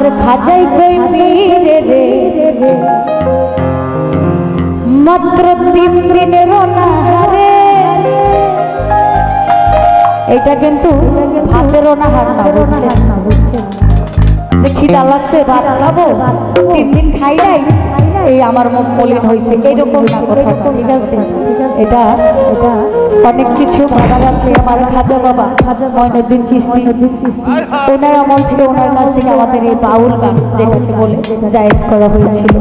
আমার খাজাই কই পীরে রে মাত্র 3 দিনের অনাহারে। এটা কিন্তু ভাতের অনাহার না, বুঝছেন? যে খিদা লাগছে ভাত খাবো, 3 দিন খাই নাই, এই আমার মুখ মলিন হয়েছে, এইরকম না কথাটা, ঠিক আছে? এটা অনেক কিছু ভাবা আছে। আমার খাজা বাবা মঈনুদ্দিন চিশতি, ওনার আমল থেকে, ওনার কাছ থেকে আমাদের এই বাউল গান যেটাকে বলে জায়েজ করা হয়েছিল।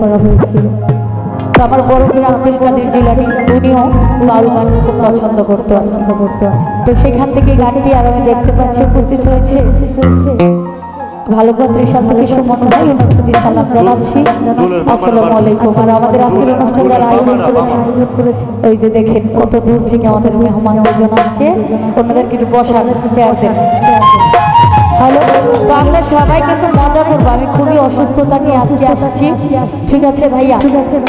তো আমার বড় পীর আব্দুল কাদের জিলানী উনিও বাউল গান খুব পছন্দ করতো। তো সেখান থেকে গানটি আর আমি দেখতে পাচ্ছি উপস্থিত হয়েছে ভালো সাল থেকে সুমন ভাই, ওনার প্রতি সালাম জানাচ্ছি, আসসালামু আলাইকুম। আর আমাদের আজকের অনুষ্ঠান যারা আয়োজন করেছে, ওই যে দেখেন কত দূর থেকে আমাদের মেহমান দুজন আসছে, ওনাদেরকে একটু বসার চেয়ার দেন। হ্যালো, তো আমরা সবাই কিন্তু মজা করবো। আমি খুবই অসুস্থতা নিয়ে আজকে আসছি, ঠিক আছে ভাইয়া?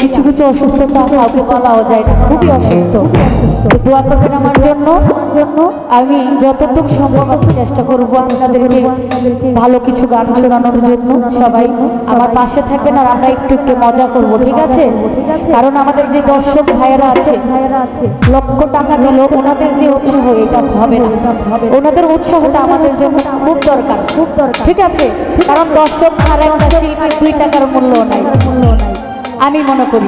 কিছু কিছু অসুস্থতা কাউকে বলাও যায় না, খুবই অসুস্থ। তো দোয়া করবেন আমার জন্য। আমি যতটুকু সম্ভব আমি চেষ্টা করবো আপনাদেরকে ভালো কিছু গান শোনানোর জন্য। সবাই আমার পাশে থাকবেন আর আমরা একটু একটু মজা করব, ঠিক আছে? কারণ আমাদের যে দর্শক ভাইয়েরা আছে, লক্ষ টাকা দিল, ওনাদের যে উৎসাহ এটা হবে না, ওনাদের উৎসাহটা আমাদের জন্য খুব দরকার, ঠিক আছে? কারণ দর্শক ছাড়া একটা শিল্পীর 2 টাকার মূল্য নাই, আমি মনে করি।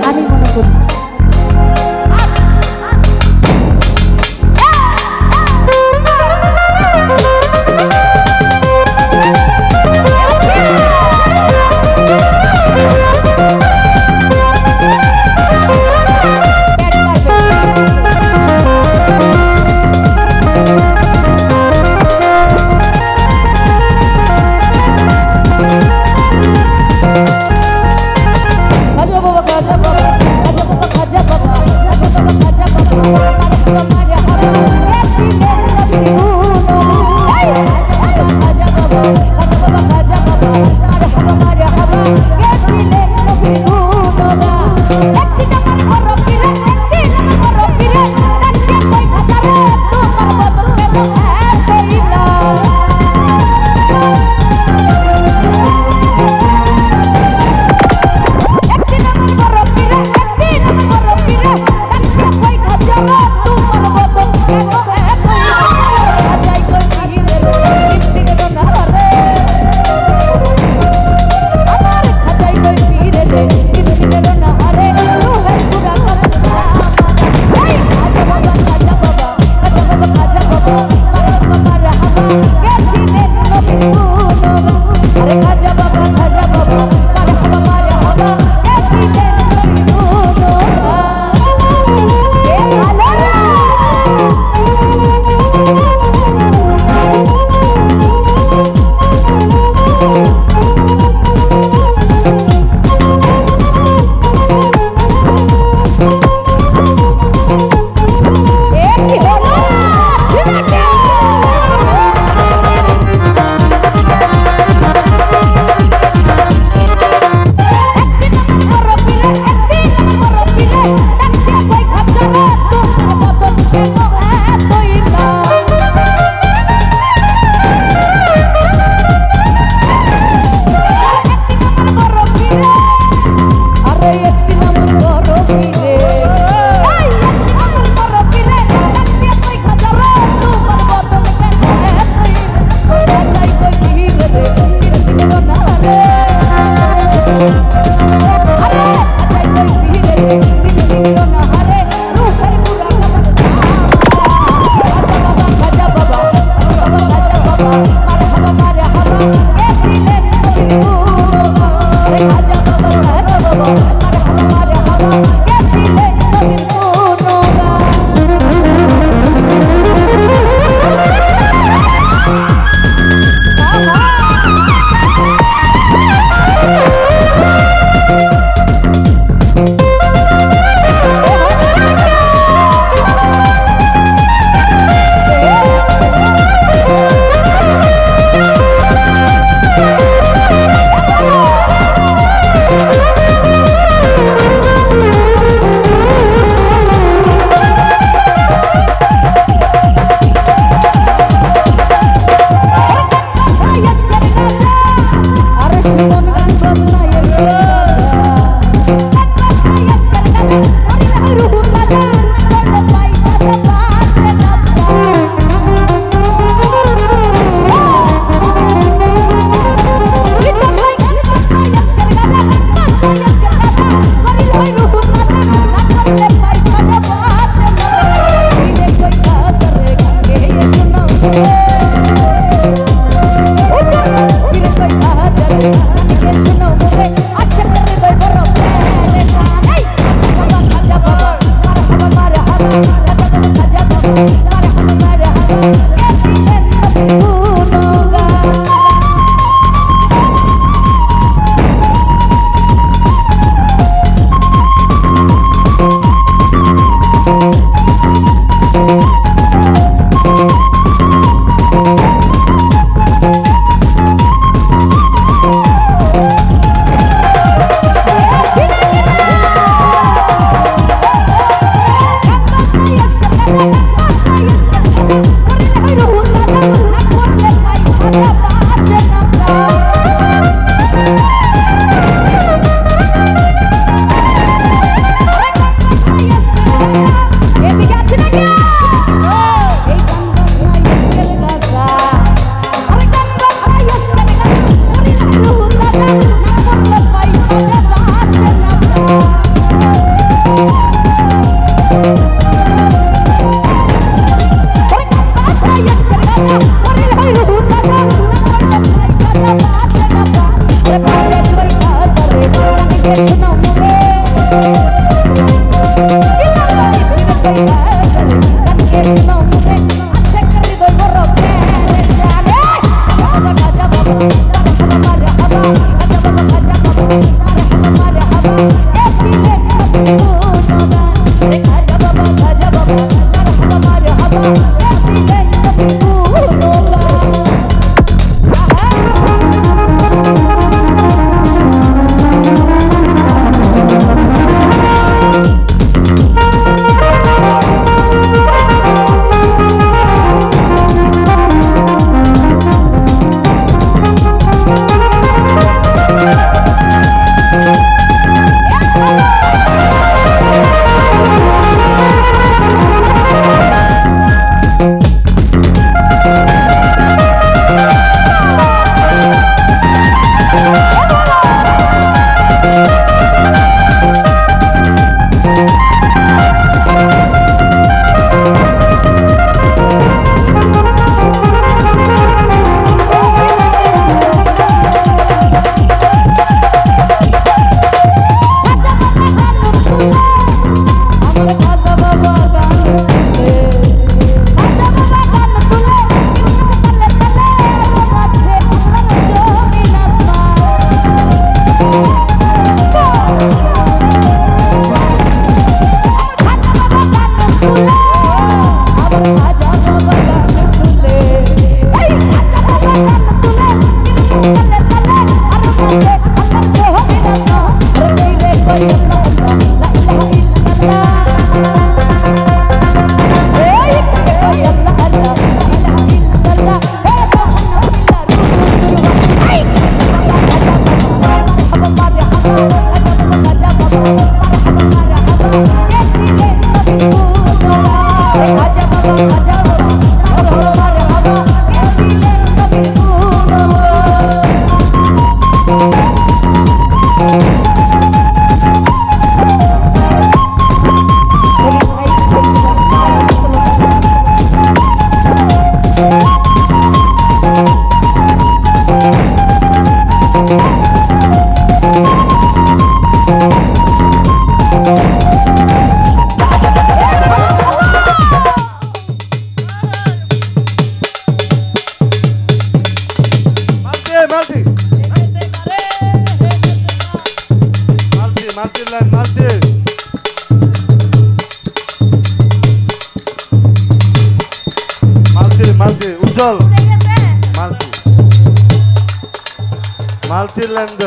Multi-land